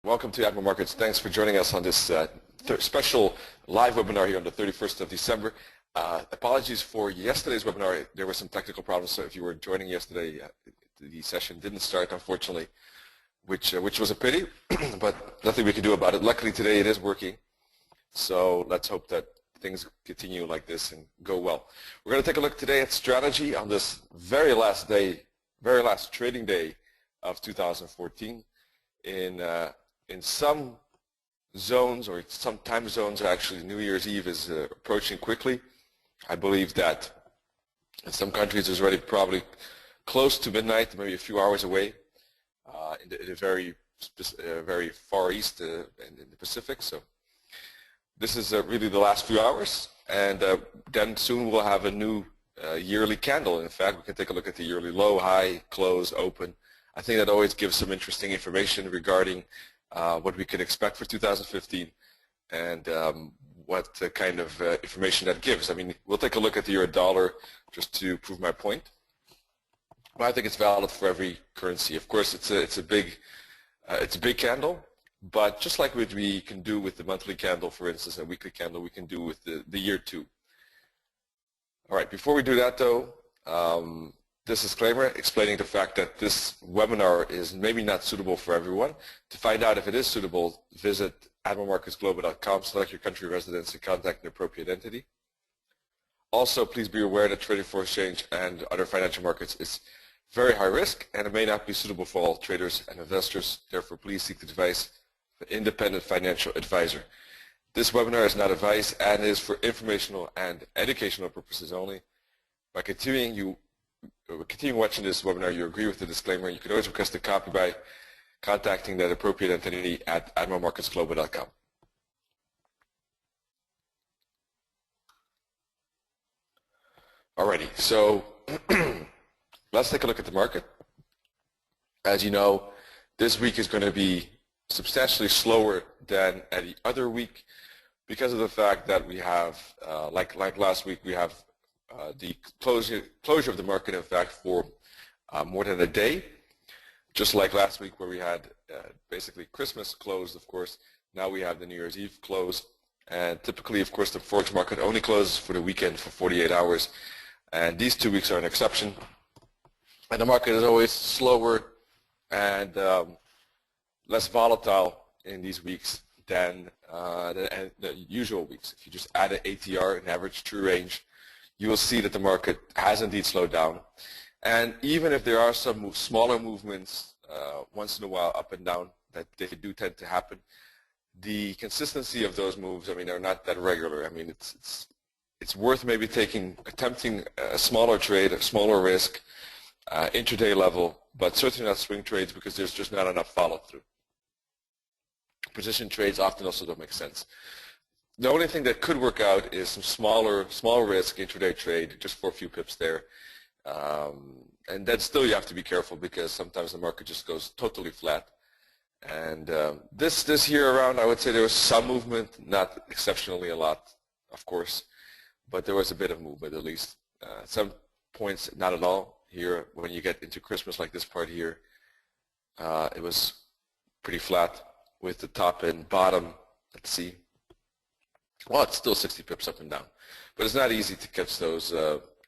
Welcome to Admiral Markets. Thanks for joining us on this special live webinar here on the 31st of December. Apologies for yesterday's webinar. There were some technical problems, so if you were joining yesterday, the session didn't start, unfortunately, which was a pity, but nothing we can do about it. Luckily, today it is working, so let's hope that things continue like this and go well. We're going to take a look today at strategy on this very last trading day of 2014. In some zones, or some time zones, actually New Year's Eve is approaching quickly. I believe that in some countries it's already probably close to midnight, maybe a few hours away in the very far east in the Pacific. So this is really the last few hours, and then soon we'll have a new yearly candle. In fact, we can take a look at the yearly low, high, close, open. I think that always gives some interesting information regarding what we could expect for 2015 and what kind of information that gives. I mean, we'll take a look at the euro dollar just to prove my point. But I think it's valid for every currency. Of course, it's a big candle, but just like what we can do with the monthly candle, for instance, a weekly candle, we can do with the year too. All right, before we do that though, this disclaimer explaining the fact that this webinar is maybe not suitable for everyone. To find out if it is suitable, visit admiralmarketsglobal.com, select your country of residence, and contact an appropriate entity. Also, please be aware that trading for exchange and other financial markets is very high risk, and it may not be suitable for all traders and investors. Therefore, please seek the advice of an independent financial advisor. This webinar is not advice and is for informational and educational purposes only. By continuing watching this webinar, you agree with the disclaimer. You can always request a copy by contacting that appropriate entity at admiralmarketsglobal.com. Alrighty, so let's take a look at the market. As you know, this week is going to be substantially slower than any other week because of the fact that we have, like last week, we have the closure of the market, in fact, for more than a day. Just like last week where we had basically Christmas closed, of course, now we have the New Year's Eve close. And typically, of course, the Forex market only closes for the weekend for 48 hours. And these 2 weeks are an exception. And the market is always slower and less volatile in these weeks than the usual weeks. If you just add an ATR, an average true range, you will see that the market has indeed slowed down. And even if there are some smaller movements once in a while up and down, that they do tend to happen, the consistency of those moves, I mean, are not that regular. I mean, it's worth maybe attempting a smaller trade, a smaller risk, intraday level, but certainly not swing trades because there's just not enough follow-through. Position trades often also don't make sense. The only thing that could work out is some small risk intraday trade, just for a few pips there. And then still you have to be careful because sometimes the market just goes totally flat. And this year around, I would say there was some movement, not exceptionally a lot, of course, but there was a bit of movement at least. Some points, not at all. Here, when you get into Christmas like this part here, it was pretty flat with the top and bottom. Let's see. Well, it's still 60 pips up and down, but it's not easy to catch those,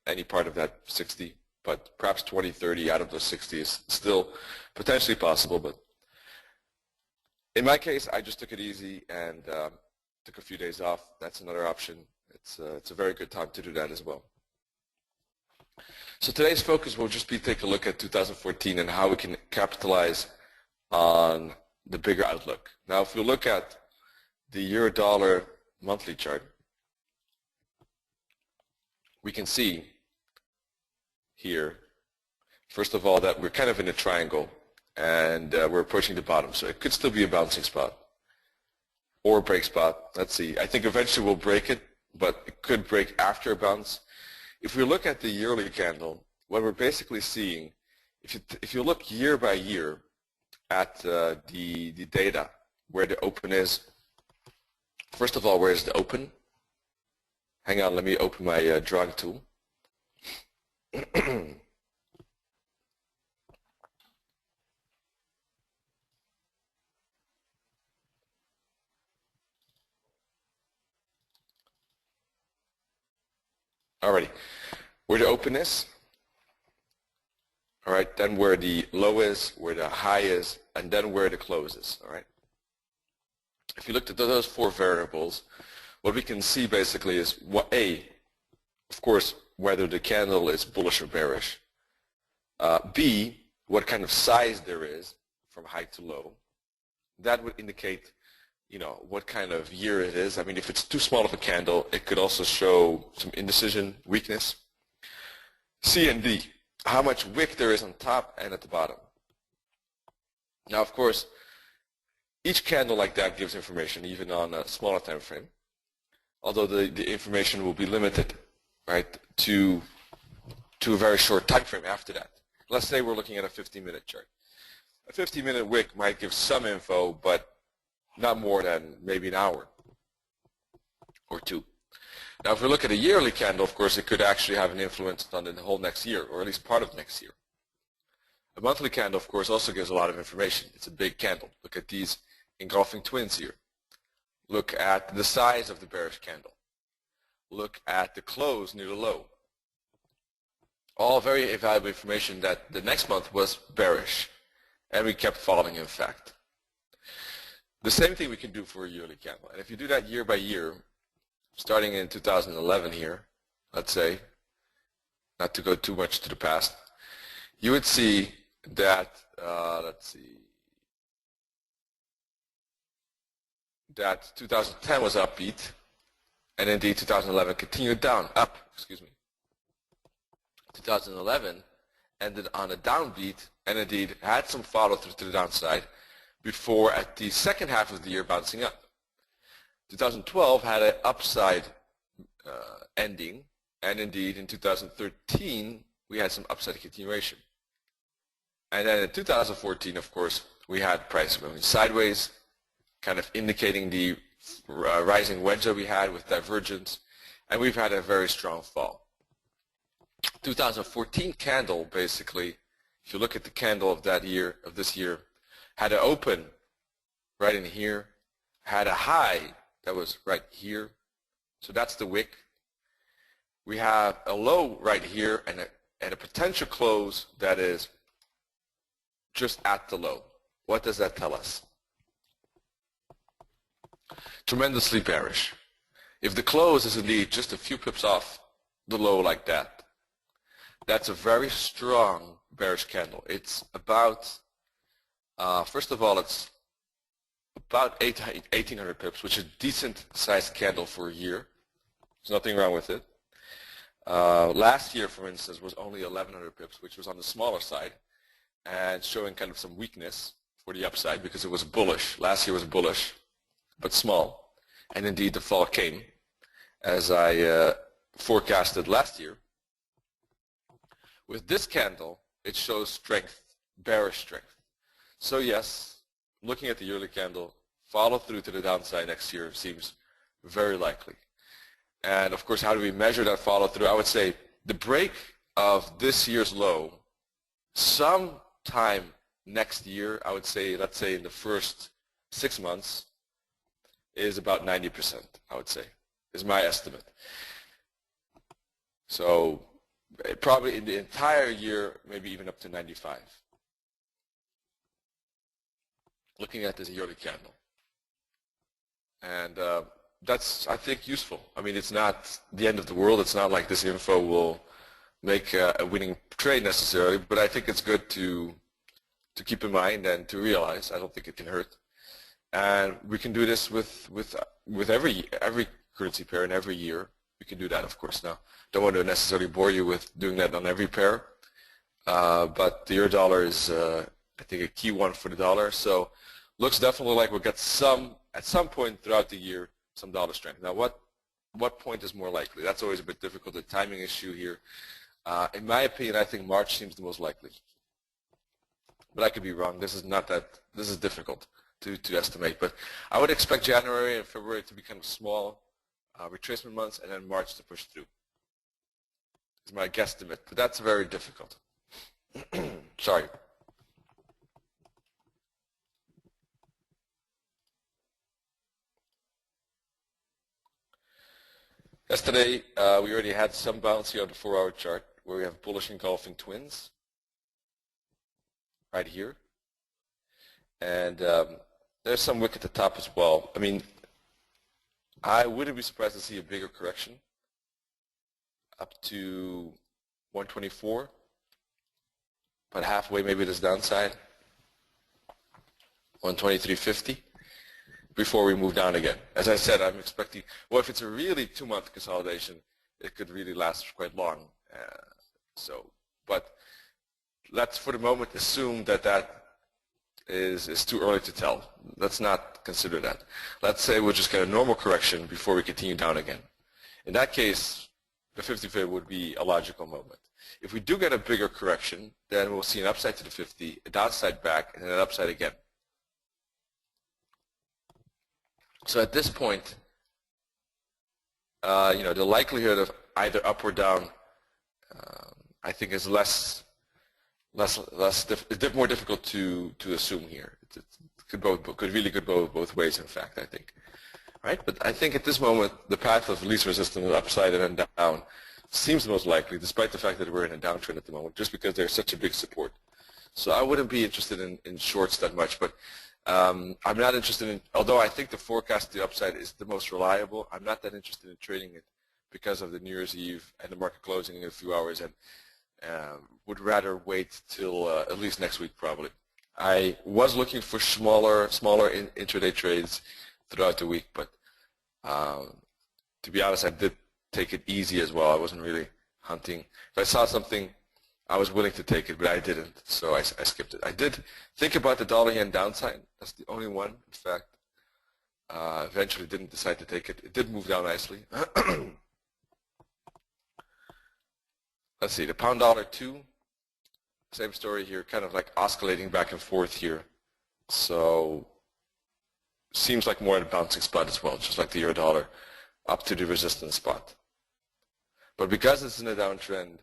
any part of that 60, but perhaps 20, 30 out of those 60 is still potentially possible. But in my case, I just took it easy and took a few days off. That's another option. It's a very good time to do that as well. So today's focus will just be take a look at 2014 and how we can capitalize on the bigger outlook. Now, if we look at the euro-dollar monthly chart, we can see here, first of all, that we're kind of in a triangle and we're approaching the bottom, so it could still be a bouncing spot or a break spot. Let's see. I think eventually we'll break it, but it could break after a bounce. If we look at the yearly candle, what we're basically seeing, if you look year by year at the data, where the open is, first of all, where is the open? Hang on, let me open my drawing tool. Alrighty, where the open is, all right, then where the low is, where the high is, and then where the close is, all right? If you looked at those four variables, what we can see basically is what of course, whether the candle is bullish or bearish. B, what kind of size there is from high to low. That would indicate, you know, what kind of year it is. I mean, if it's too small of a candle, it could also show some indecision, weakness. C and D, how much wick there is on top and at the bottom. Now, of course, each candle like that gives information, even on a smaller time frame, although the information will be limited, right, to a very short time frame after that. Let's say we're looking at a 15-minute chart. A 15-minute wick might give some info, but not more than maybe an hour or two. Now, if we look at a yearly candle, of course, it could actually have an influence on the whole next year, or at least part of next year. A monthly candle, of course, also gives a lot of information. It's a big candle. Look at these engulfing twins here. Look at the size of the bearish candle. Look at the close near the low. All very valuable information that the next month was bearish, and we kept falling, in fact. The same thing we can do for a yearly candle. And if you do that year by year, starting in 2011 here, let's say, not to go too much to the past, you would see that, that 2010 was upbeat, and indeed 2011 continued down, 2011 ended on a downbeat, and indeed had some follow through to the downside before at the second half of the year bouncing up. 2012 had an upside ending, and indeed in 2013 we had some upside continuation. And then in 2014, of course, we had price moving sideways, kind of indicating the rising wedge that we had with divergence, and we've had a very strong fall. 2014 candle, basically, if you look at the candle of that year, of this year, had an open right in here, had a high that was right here, so that's the wick. We have a low right here and a potential close that is just at the low. What does that tell us? Tremendously bearish. If the close is indeed just a few pips off the low like that, that's a very strong bearish candle. It's about, first of all, it's about 1,800 pips, which is a decent sized candle for a year. There's nothing wrong with it. Last year, for instance, was only 1,100 pips, which was on the smaller side and showing kind of some weakness for the upside because it was bullish. Last year was bullish, but small. And indeed, the fall came as I forecasted last year. With this candle, it shows strength, bearish strength. So yes, looking at the yearly candle, follow through to the downside next year seems very likely. And of course, how do we measure that follow through? I would say the break of this year's low, sometime next year, I would say, let's say in the first 6 months, is about 90%, I would say, is my estimate. So probably in the entire year, maybe even up to 95. Looking at this yearly candle. And that's, I think, useful. I mean, it's not the end of the world. It's not like this info will make a winning trade necessarily, but I think it's good to keep in mind and to realize. I don't think it can hurt. And we can do this with every currency pair and every year. We can do that, of course. Now, don't want to necessarily bore you with doing that on every pair, but the euro dollar is, I think, a key one for the dollar. So, looks definitely like we'll get at some point throughout the year, some dollar strength. Now, what point is more likely? That's always a bit difficult. The timing issue here. In my opinion, I think March seems the most likely, but I could be wrong. This is difficult to estimate, but I would expect January and February to be kind of small retracement months, and then March to push through. Is my guesstimate, but that's very difficult. Sorry. Yesterday, we already had some bounce here on the 4-hour chart where we have bullish engulfing twins right here. And there's some wick at the top as well. I mean, I wouldn't be surprised to see a bigger correction up to 124, but halfway maybe this downside, 123.50. Before we move down again. As I said, I'm expecting, well, if it's a really 2-month consolidation, it could really last quite long. But let's for the moment assume that that is too early to tell. Let's not consider that. Let's say we'll just get a normal correction before we continue down again. In that case, the 50 fib would be a logical moment. If we do get a bigger correction, then we'll see an upside to the 50, a downside back, and then an upside again. So at this point, the likelihood of either up or down, I think, is more difficult to assume here. It could really go both ways. In fact, I think, right? But I think at this moment, the path of least resistance, upside and then down, seems the most likely, despite the fact that we're in a downtrend at the moment, just because there's such a big support. So I wouldn't be interested in shorts that much, but. I'm not interested in, although I think the forecast to the upside is the most reliable, I'm not that interested in trading it because of the New Year's Eve and the market closing in a few hours, and would rather wait till at least next week probably. I was looking for smaller intraday trades throughout the week, but to be honest, I did take it easy as well. I wasn't really hunting. If I saw something, I was willing to take it, but I didn't, so I skipped it. I did think about the dollar-yen downside. That's the only one, in fact. Eventually didn't decide to take it. It did move down nicely. Let's see, the pound-dollar 2, same story here, kind of like oscillating back and forth here. So seems like more at a bouncing spot as well, just like the euro-dollar, up to the resistance spot. But because it's in a downtrend,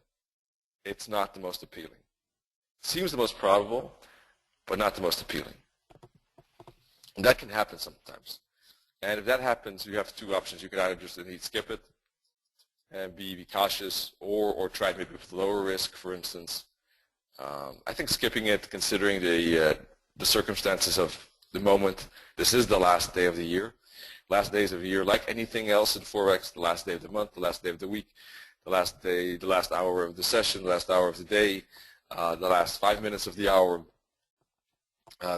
it's not the most appealing. Seems the most probable, but not the most appealing. And that can happen sometimes. And if that happens, you have two options. You can either just indeed skip it and be cautious, or try maybe with lower risk, for instance. I think skipping it, considering the circumstances of the moment, this is the last day of the year. Last days of the year, like anything else in Forex, the last day of the month, the last day of the week, the last day, the last hour of the session, the last hour of the day, the last 5 minutes of the hour, the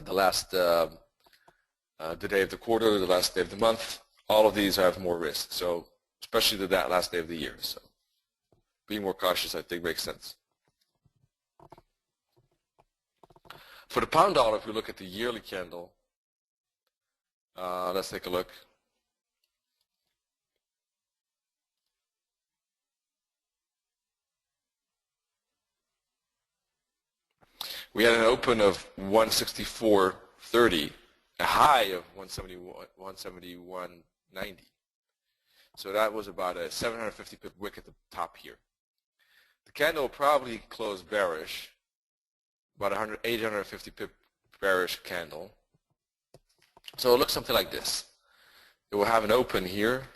day of the quarter, the last day of the month. All of these have more risk, so especially that last day of the year. So being more cautious, I think, makes sense. For the pound dollar, if we look at the yearly candle, let's take a look. We had an open of 164.30, a high of 171.90. So that was about a 750 pip wick at the top here. The candle probably closed bearish, about 850 pip bearish candle. So it looks something like this. It will have an open here.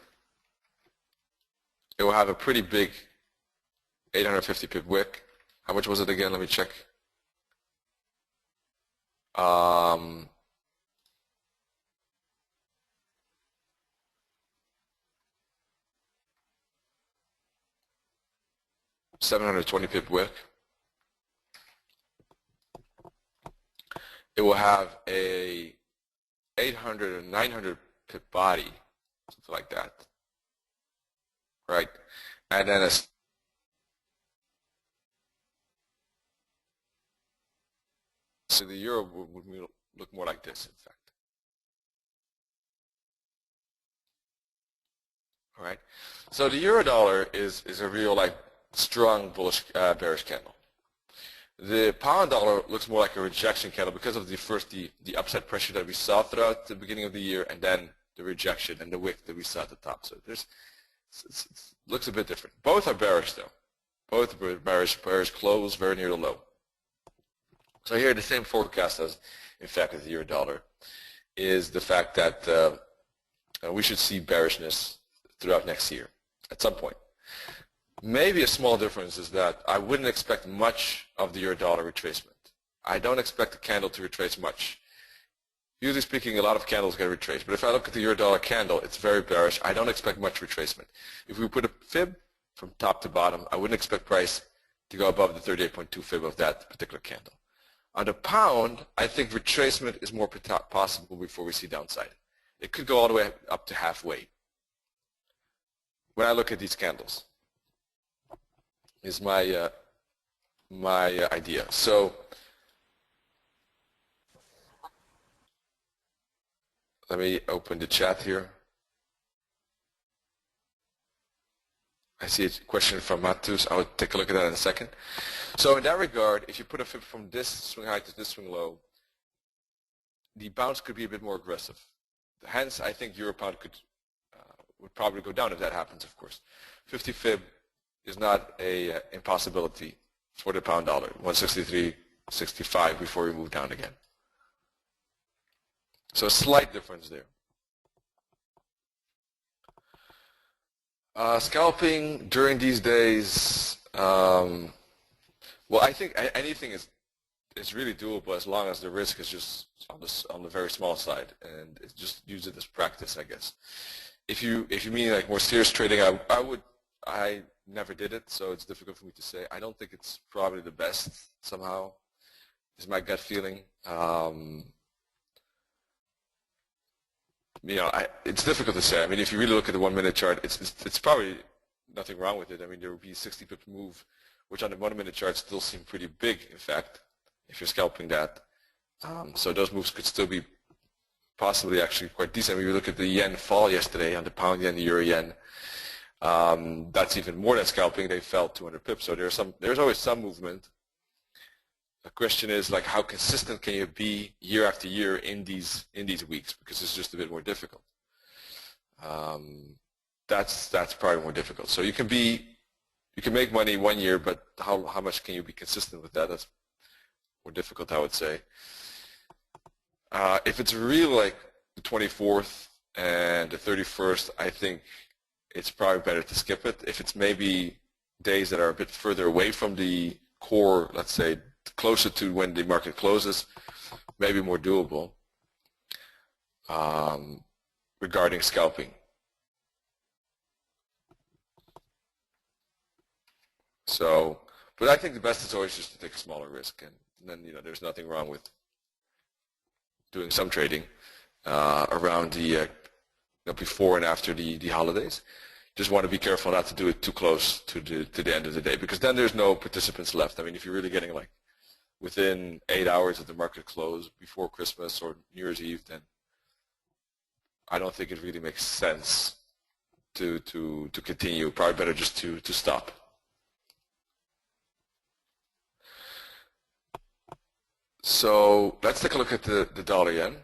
It will have a pretty big 850 pip wick. How much was it again? Let me check. 720 pip wick. It will have a 800 or 900 pip body, something like that, right? And then so the euro would look more like this, in fact. All right. So the euro dollar is a real strong bullish bearish candle. The pound dollar looks more like a rejection candle because of the upside pressure that we saw throughout the beginning of the year, and then the rejection and the wick that we saw at the top. So it looks a bit different. Both are bearish though. Both are bearish close very near the low. So here the same forecast as, in fact, with the euro dollar is the fact that we should see bearishness throughout next year. at some point. Maybe a small difference is that I wouldn't expect much of the euro-dollar retracement. I don't expect the candle to retrace much. Usually speaking, a lot of candles get retraced, but if I look at the euro-dollar candle, it's very bearish. I don't expect much retracement. If we put a fib from top to bottom, I wouldn't expect price to go above the 38.2 fib of that particular candle. On the pound, I think retracement is more possible before we see downside. It could go all the way up to halfway. When I look at these candles, is my idea. So let me open the chat here. I see a question from Matus. I'll take a look at that in a second. So in that regard, if you put a fib from this swing high to this swing low, the bounce could be a bit more aggressive. Hence, I think euro pound would probably go down if that happens, of course. 50 fib is not a impossibility for the pound dollar. 163.65 before we move down again. So a slight difference there. Scalping during these days, well, I think anything is really doable as long as the risk is just on the very small side, and just use it as practice, I guess. If you mean like more serious trading, I never did it, so it's difficult for me to say. I don't think it's probably the best somehow, is my gut feeling. You know, it's difficult to say. I mean, if you really look at the 1 minute chart, it's probably nothing wrong with it. I mean, there would be 60 pip move, which on the 1 minute chart still seem pretty big, in fact, if you're scalping that. So those moves could still be possibly actually quite decent. When you look at the yen fall yesterday on the pound yen, the euro yen, that's even more than scalping. They fell 200 pips. So there's always some movement. The question is, like, how consistent can you be year after year in these weeks? Because it's just a bit more difficult. That's probably more difficult. So you can make money 1 year, but how much can you be consistent with that? That's more difficult, I would say. If it's really like the 24th and the 31st, I think it's probably better to skip it. If it's maybe days that are a bit further away from the core, let's say, closer to when the market closes, maybe more doable regarding scalping. So, but I think the best is always just to take a smaller risk, and then, you know, there's nothing wrong with doing some trading around the before and after the holidays. Just want to be careful not to do it too close to the end of the day, because then there's no participants left. I mean, if you're really getting like within 8 hours of the market close before Christmas or New Year's Eve, then I don't think it really makes sense to continue. Probably better just to stop. So let's take a look at the dollar yen.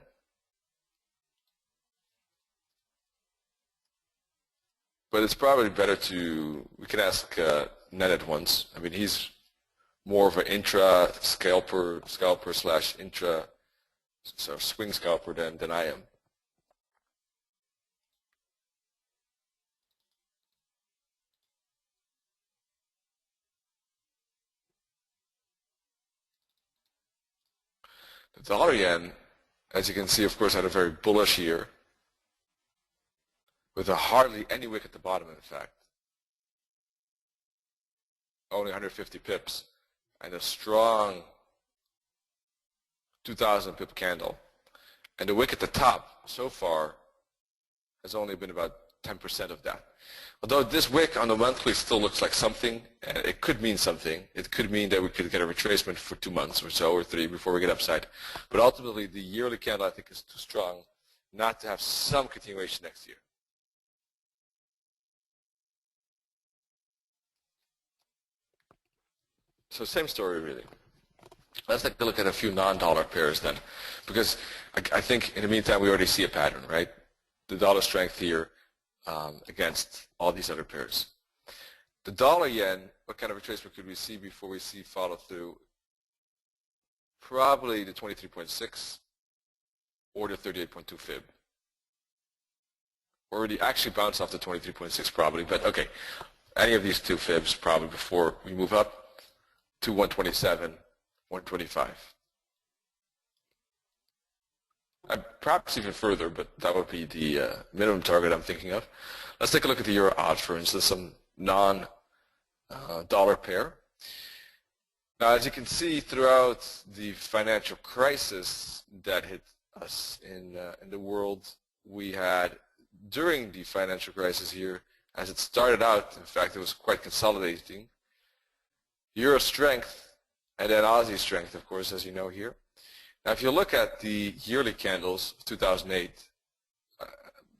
But it's probably better we can ask Ned at once. I mean, he's more of an intra scalper / intra sort of swing scalper than I am. The dollar yen, as you can see, of course, had a very bullish year, with hardly any wick at the bottom, in fact. Only 150 pips, and a strong 2,000 pip candle. And the wick at the top, so far, has only been about 10% of that. Although this wick on the monthly still looks like something, and it could mean something. It could mean that we could get a retracement for 2 months or so, or 3, before we get upside. But ultimately, the yearly candle, I think, is too strong not to have some continuation next year. So same story, really. Let's take a look at a few non-dollar pairs then, because I think in the meantime we already see a pattern, right? The dollar strength here against all these other pairs. The dollar yen, what kind of retracement could we see before we see follow through? Probably the 23.6 or the 38.2 fib. already actually bounced off the 23.6 probably, but okay. Any of these two fibs probably before we move up to 127, 125. Perhaps even further, but that would be the minimum target I'm thinking of. Let's take a look at the euro odds, for instance, some non-dollar pair. Now, as you can see, throughout the financial crisis that hit us in the world, we had, during the financial crisis here, as it started out, in fact, it was quite consolidating, euro strength and then Aussie strength, of course, as you know here. Now, if you look at the yearly candles of 2008,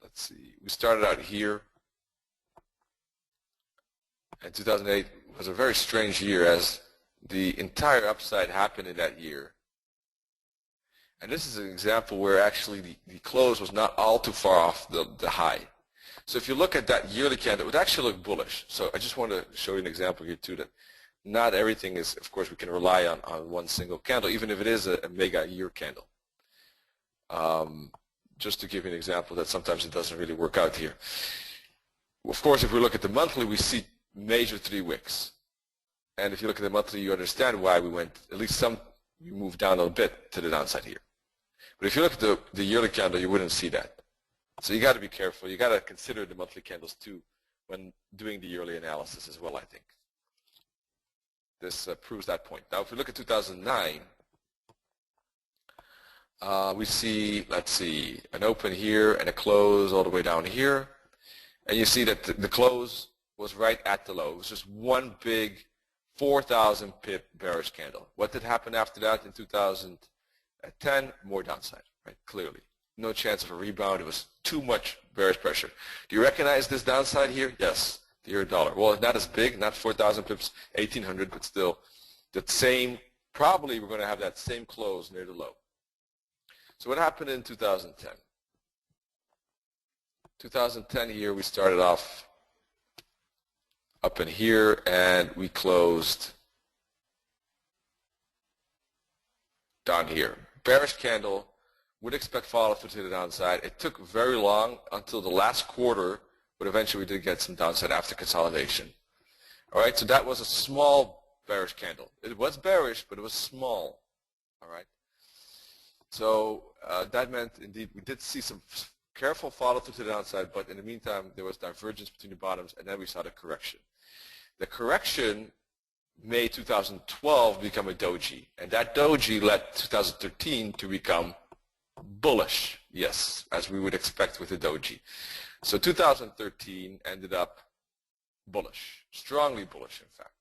let's see, we started out here, and 2008 was a very strange year as the entire upside happened in that year. And this is an example where actually the close was not all too far off the high. So if you look at that yearly candle, it would actually look bullish. So I just want to show you an example here too, that not everything is, of course, we can rely on one single candle, even if it is a mega year candle. Just to give you an example that sometimes it doesn't really work out here. Of course, if we look at the monthly, we see major 3 wicks. And if you look at the monthly, you understand why we went, at least we moved down a little bit to the downside here. But if you look at the yearly candle, you wouldn't see that. So you got to be careful. You got to consider the monthly candles too when doing the yearly analysis as well, I think. This proves that point. Now, if we look at 2009, we see, let's see, an open here and a close all the way down here. And you see that the close was right at the low. It was just one big 4,000 pip bearish candle. What did happen after that in 2010? More downside, right? Clearly. No chance of a rebound. It was too much bearish pressure. Do you recognize this downside here? Yes. The euro dollar. Well, not as big, not 4,000 pips, 1,800, but still that same, probably we're going to have that same close near the low. So what happened in 2010? 2010 here, we started off up in here and we closed down here. Bearish candle, would expect follow through to the downside. It took very long until the last quarter, but eventually we did get some downside after consolidation. All right, so that was a small bearish candle. It was bearish, but it was small. All right. So that meant, indeed, we did see some careful follow through to the downside, but in the meantime, there was divergence between the bottoms, and then we saw the correction. The correction made 2012 become a doji, and that doji led 2013 to become bullish, yes, as we would expect with a doji. So 2013 ended up bullish, strongly bullish, in fact.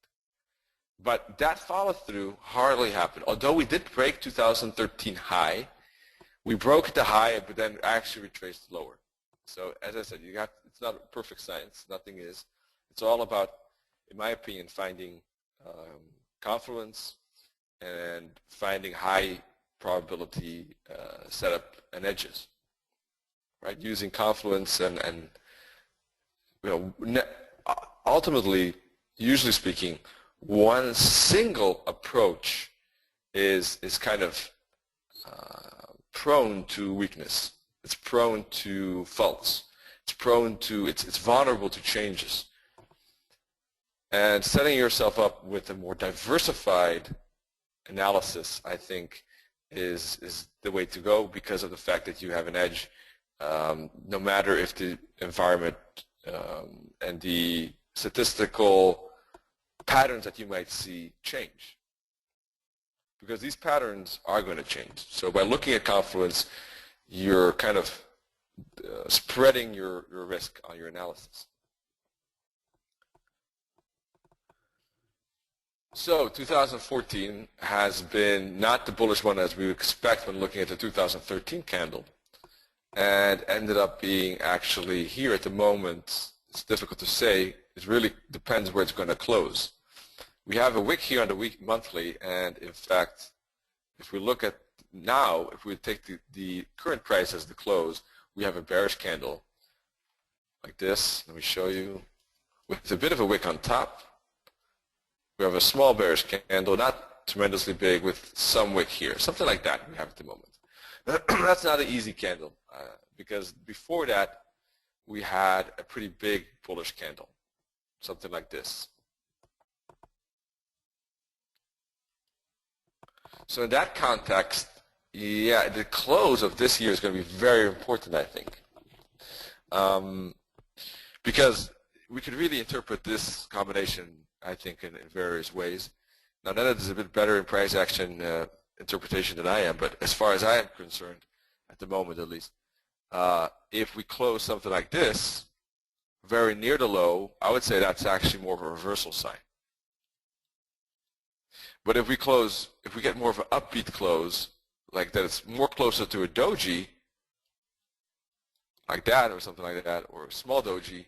But that follow-through hardly happened. Although we did break 2013 high, we broke the high, but then actually retraced lower. So as I said, it's not a perfect science. Nothing is. It's all about, in my opinion, finding confluence and finding high probability setup and edges. Right, using confluence and ultimately, usually speaking, one single approach is kind of prone to weakness. It's prone to faults. It's vulnerable to changes. And setting yourself up with a more diversified analysis, I think, is the way to go because of the fact that you have an edge. No matter if the environment and the statistical patterns that you might see change. Because these patterns are going to change. So by looking at confluence, you're kind of spreading your risk on your analysis. So 2014 has been not the bullish one as we expect when looking at the 2013 candle. And ended up being actually here at the moment, it's difficult to say, it really depends where it's going to close. We have a wick here on the monthly, and in fact, if we look at now, if we take the current price as the close, we have a bearish candle like this. Let me show you. With a bit of a wick on top, we have a small bearish candle, not tremendously big, with some wick here, something like that we have at the moment. That's not an easy candle because before that we had a pretty big bullish candle, something like this. So in that context, yeah, the close of this year is going to be very important, I think, because we could really interpret this combination, I think, in various ways. Now, Ned is a bit better in price action interpretation than I am, but as far as I am concerned, at the moment at least, if we close something like this, very near the low, I would say that's actually more of a reversal sign. But if we get more of an upbeat close, like that it's more closer to a doji, like that or something like that, or a small doji,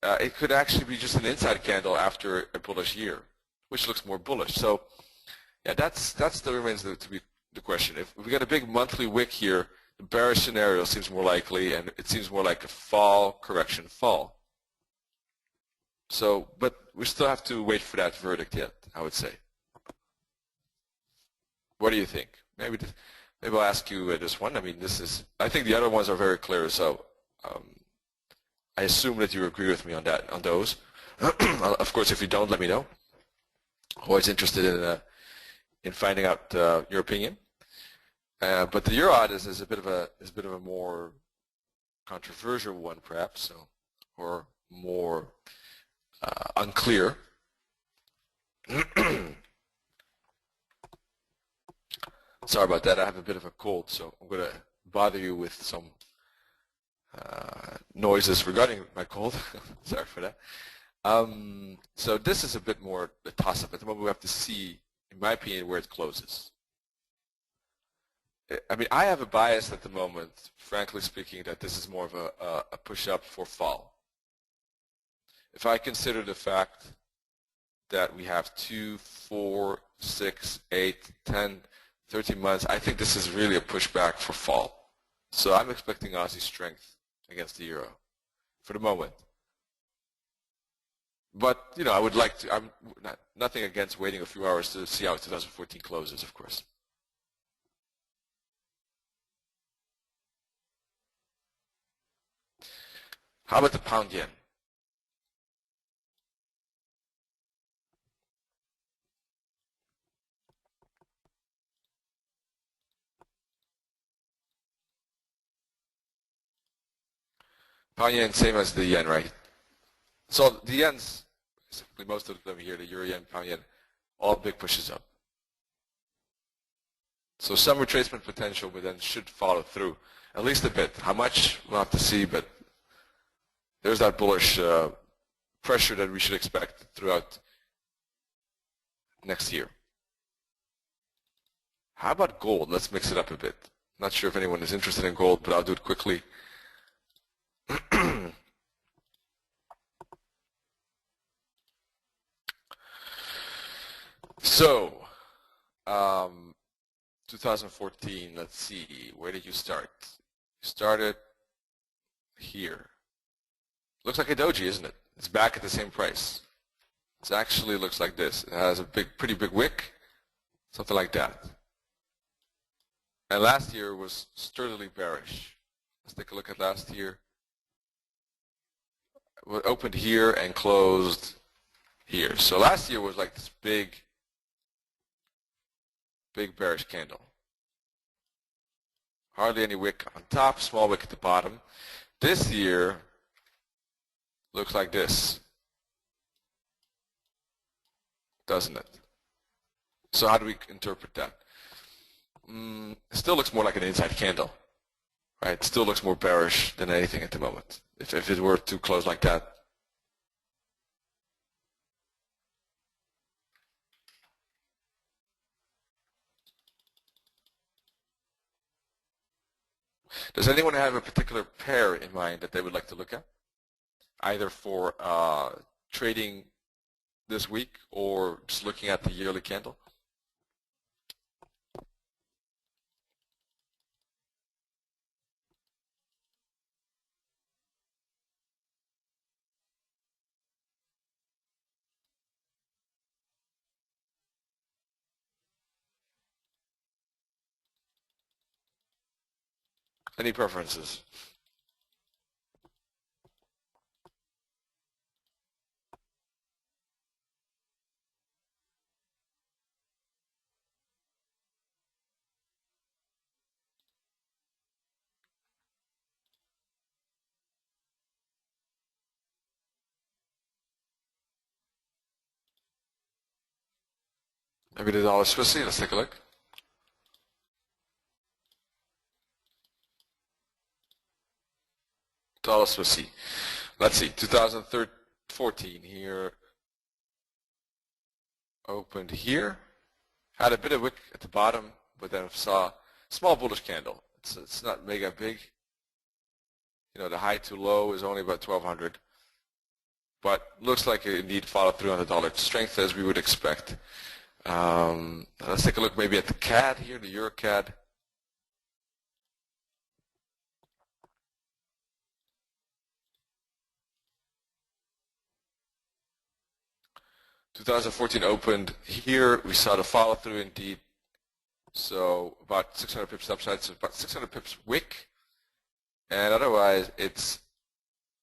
it could actually be just an inside candle after a bullish year, which looks more bullish. So, yeah, that still remains to be the question. If we get a big monthly wick here, the bearish scenario seems more likely, and it seems more like a fall, correction, fall. So, but we still have to wait for that verdict yet, I would say. What do you think? Maybe I'll ask you this one. I mean, I think the other ones are very clear, so I assume that you agree with me on those. Of course, if you don't, let me know. Always interested in finding out your opinion. But the euro is a bit of a more controversial one, perhaps, or more unclear. Sorry about that. I have a bit of a cold, so I'm going to bother you with some noises regarding my cold. Sorry for that. So this is a bit more a toss-up. At the moment, we have to see, in my opinion, where it closes. I mean, I have a bias at the moment, frankly speaking, that this is more of a push-up for fall. If I consider the fact that we have 2, 4, 6, 8, 10, 13 months, I think this is really a pushback for fall. So I'm expecting Aussie strength against the euro for the moment. But, you know, I would like to, nothing against waiting a few hours to see how 2014 closes, of course. How about the pound yen? Pound yen, same as the yen, right? So the yen's, basically most of them here, the euro yen, pound yen, all big pushes up. So some retracement potential, but then should follow through, at least a bit. How much, we'll have to see, but there's that bullish pressure that we should expect throughout next year. How about gold? Let's mix it up a bit. Not sure if anyone is interested in gold, but I'll do it quickly. So, 2014, let's see, where did you start? You started here. Looks like a doji, isn't it? It's back at the same price. It actually looks like this. It has a pretty big wick, something like that. And last year was sturdily bearish. Let's take a look at last year. It opened here and closed here. So last year was like this big bearish candle. Hardly any wick on top, small wick at the bottom. This year looks like this, doesn't it? So how do we interpret that? It still looks more like an inside candle, right? It still looks more bearish than anything at the moment. If it were to close like that. Does anyone have a particular pair in mind that they would like to look at? Either for trading this week or just looking at the yearly candle? Any preferences? Maybe the dollar Swissy. Let's take a look. Dollar Swissy. Let's see. 2014 here. Opened here. Had a bit of wick at the bottom, but then saw a small bullish candle. It's not mega big. You know, the high to low is only about 1200. But looks like it indeed followed through on the dollar strength as we would expect. Let's take a look maybe at the CAD here, the Euro CAD. (2014) opened here. We saw the follow through indeed. So about 600 pips upside, so about 600 pips wick. And otherwise, it's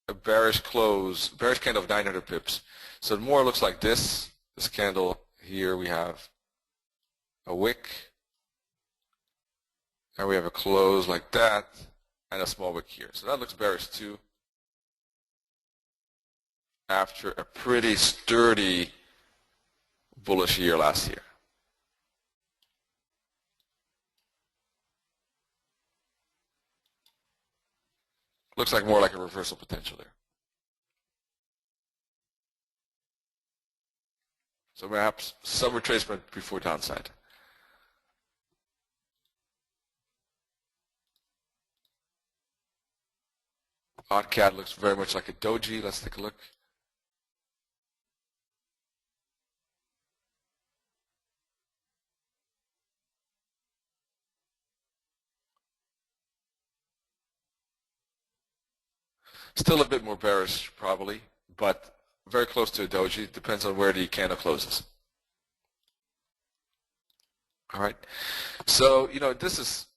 a bearish close, bearish candle of 900 pips. So it more looks like this candle here. We have a wick, and we have a close like that, and a small wick here. So that looks bearish too. After a pretty sturdy bullish year last year. Looks like more like a reversal potential there. So perhaps some retracement before downside. Odd CAD looks very much like a doji. Let's take a look. Still a bit more bearish probably, but very close to a doji. It depends on where the candle closes. All right. So, you know, this is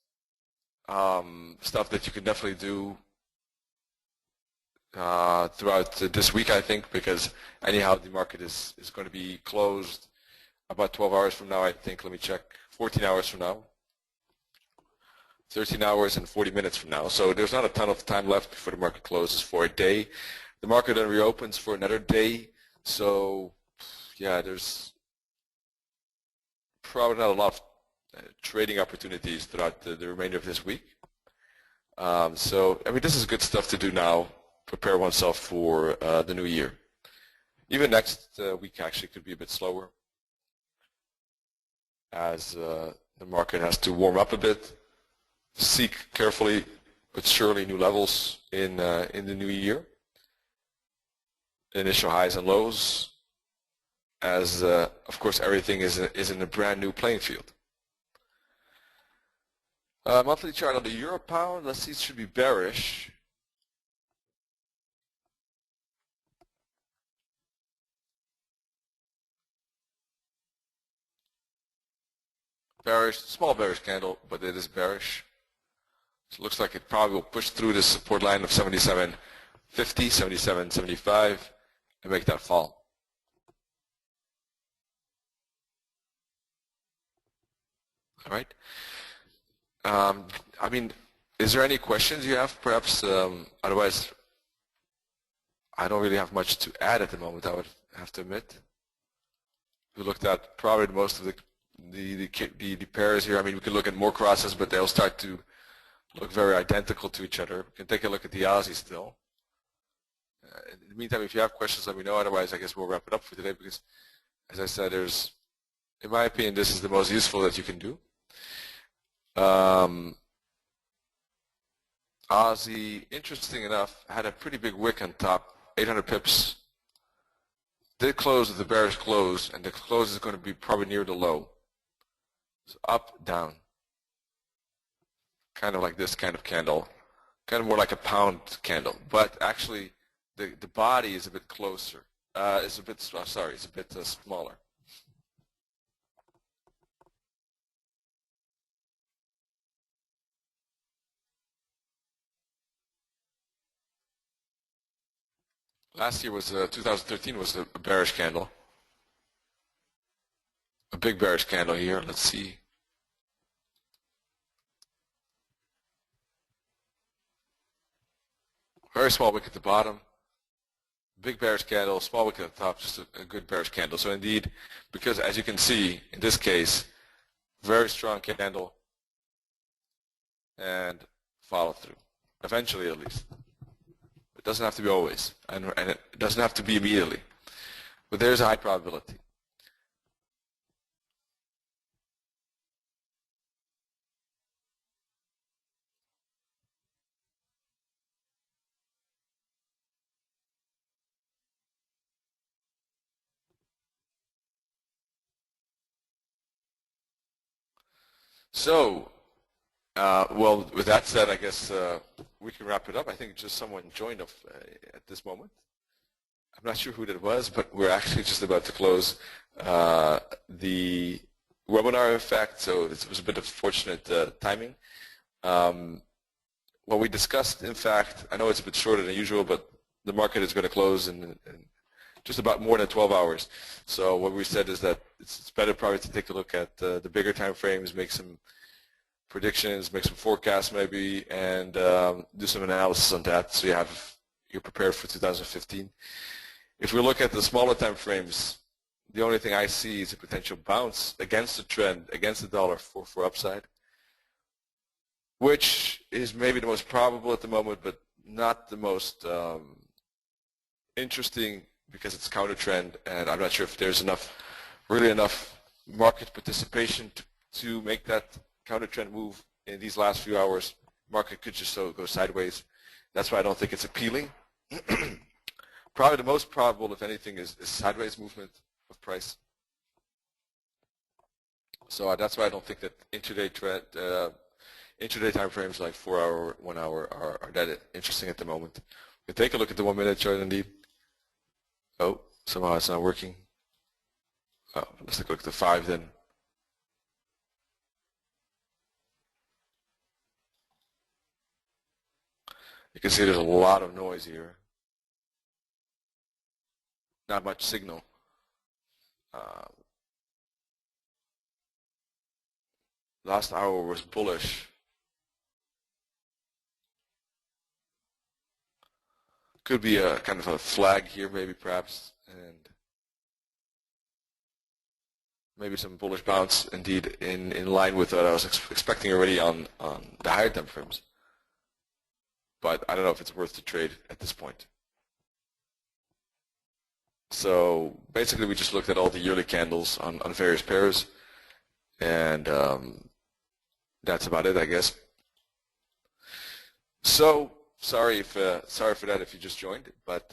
stuff that you can definitely do throughout this week, I think, because anyhow the market is going to be closed about 12 hours from now, I think. Let me check. 14 hours from now. 13 hours and 40 minutes from now. So there's not a ton of time left before the market closes for a day. The market then reopens for another day. So, yeah, there's probably not a lot of trading opportunities throughout the remainder of this week. So, I mean, this is good stuff to do now. Prepare oneself for the new year. Even next week actually could be a bit slower as the market has to warm up a bit. Seek carefully but surely new levels in the new year. Initial highs and lows, as of course everything is in a brand new playing field. Monthly chart on the euro pound. Let's see, it should be bearish. Bearish, small bearish candle, but it is bearish. So it looks like it probably will push through this support line of 77.50, 77.75, and make that fall. All right. I mean, is there any questions you have? Perhaps, otherwise, I don't really have much to add at the moment, I would have to admit. We looked at probably most of the pairs here. I mean, we could look at more crosses, but they'll start to look very identical to each other. We can take a look at the Aussie still. In the meantime, if you have questions, let me know. Otherwise, I guess we'll wrap it up for today because, as I said, in my opinion, this is the most useful that you can do. Aussie, interesting enough, had a pretty big wick on top, 800 pips. Did close with the bearish close, and the close is going to be probably near the low. So up, down. Kind of like this kind of candle. Kind of more like a pound candle. But actually, the body is a bit closer. It's a bit smaller. Last year was 2013 was a bearish candle. A big bearish candle here. Let's see. Very small wick at the bottom. big bearish candle, small wick at the top, just a good bearish candle. So indeed, because as you can see, in this case, very strong candle and follow through, eventually at least. It doesn't have to be always, and it doesn't have to be immediately, but there's a high probability. So, well, with that said, I guess we can wrap it up. I think just someone joined up at this moment. I'm not sure who that was, but we're actually just about to close the webinar, in fact, so it was a bit of fortunate timing. What we discussed, in fact, I know it's a bit shorter than usual, but the market is going to close in just about more than 12 hours. So what we said is that it's better probably to take a look at the bigger time frames, make some predictions, make some forecasts maybe, and do some analysis on that so you're prepared for 2015. If we look at the smaller time frames, the only thing I see is a potential bounce against the trend, against the dollar for upside, which is maybe the most probable at the moment, but not the most interesting because it's counter trend, and I'm not sure if there's really enough market participation to make that counter trend move in these last few hours. Market could just go sideways. That's why I don't think it's appealing. Probably the most probable, if anything, is sideways movement of price. So that's why I don't think that intraday trend, intraday time frames like 4 hour, 1 hour are that interesting at the moment. We take a look at the 1 minute chart indeed. Oh, somehow it's not working. Oh, let's take a look at the 5 then. You can see there's a lot of noise here. Not much signal. Last hour was bullish. Could be a kind of a flag here, maybe perhaps, and maybe some bullish bounce indeed in line with what I was expecting already on the higher time frames. But I don't know if it's worth the trade at this point. So basically we just looked at all the yearly candles on various pairs, and that's about it, I guess. So sorry for that if you just joined, but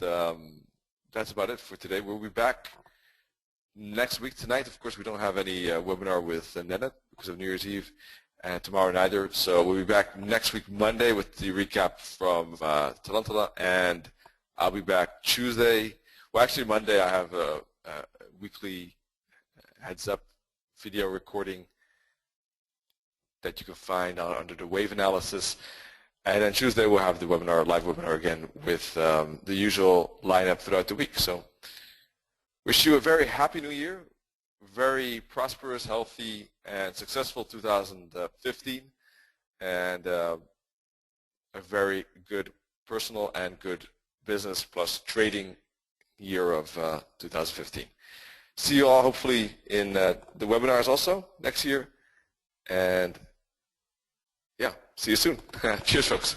that's about it for today. We'll be back next week. Tonight, of course, we don't have any webinar with Nennet because of New Year's Eve, and tomorrow neither. So we'll be back next week, Monday, with the recap from Talentala, and I'll be back Tuesday. Well, actually, Monday I have a weekly heads-up video recording that you can find under the wave analysis. And then Tuesday we'll have the webinar, live webinar again, with the usual lineup throughout the week. So wish you a very happy new year, very prosperous, healthy, and successful 2015, and a very good personal and good business plus trading year of 2015. See you all hopefully in the webinars also next year, and yeah, see you soon. Cheers, folks.